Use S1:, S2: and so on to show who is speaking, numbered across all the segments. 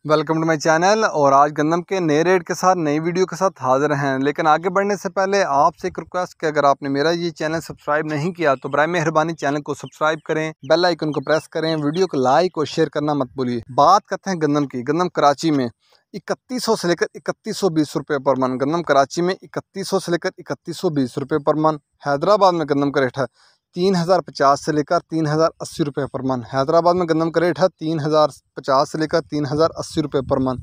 S1: Welcome to my channel. और आज गंदम के नए रेट के साथ नई वीडियो के साथ हाजिर हैं। लेकिन आगे बढ़ने से पहले आपसे एक रिक्वेस्ट कि अगर आपने मेरा ये चैनल सब्सक्राइब नहीं किया तो बराए मेहरबानी चैनल को सब्सक्राइब करें, बेल आइकन को प्रेस करें, वीडियो को लाइक और शेयर करना मत भूलिए। बात करते हैं गंदम की। गंदम कराची में 3100 से लेकर 3120 रुपये पर मन। गंदम कराची में 3100 से लेकर 3120 रुपये पर मन। हैदराबाद में गंदम का रेट है 3050 से लेकर 3080 रुपये पर मन। हैदराबाद में गंदम का रेट है 3050 से लेकर 3080 रुपये पर मन।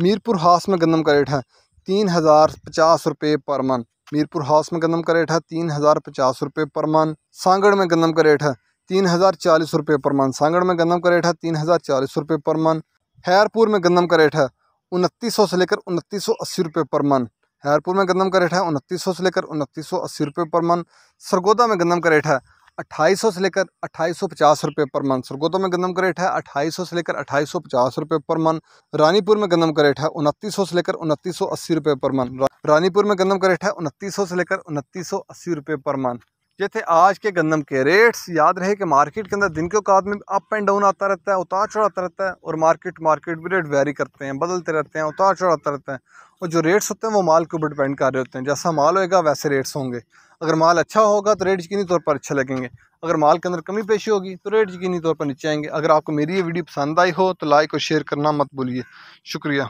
S1: मीरपुर हाउस में गंदम का रेट है 3050 रुपये पर मन। मीरपुर हाउस में गंदम का रेट है 3050 रुपये पर मन। सांगड़ में गंदम का रेट है 3040 रुपये पर मन। सांगड़ में गंदम का रेट है 3040 रुपये पर मन। हैरपुर में गंदम का रेट है 2900 से लेकर 2980 रुपये पर मन। हैरपुर में गंदम का रेट है 2900 से लेकर 2980 रुपये पर मन। सरगोदा में गंदम का रेट है 2800 से लेकर 2850 रुपये पर मन। सरगोदा में गंदम का रेट है 2800 से लेकर 2850 रुपये पर मन। रानीपुर में गंदम का रेट है 2900 से लेकर 2980 रुपये पर मन। रानीपुर में गंदम का रेट है 2900 से लेकर 2980 रुपये पर मन। ये थे आज के गंदम के रेट्स। याद रहे कि मार्केट के अंदर दिन के औकात में अप एंड डाउन आता रहता है, उतार चढ़ाव आता रहता है, और मार्केट भी रेट वेरी करते हैं, बदलते रहते हैं, उतार चढ़ाव आता रहता है। और जो रेट्स होते हैं वो माल के ऊपर डिपेंड कर रहे होते हैं। जैसा माल होएगा वैसे रेट्स होंगे। अगर माल अच्छा होगा तो रेट यकीनी तौर पर अच्छे लगेंगे। अगर माल के अंदर कमी पेशी होगी तो रेट यकीनी तौर पर नीचे आएंगे। अगर आपको मेरी ये वीडियो पसंद आई हो तो लाइक और शेयर करना मत भूलिए। शुक्रिया।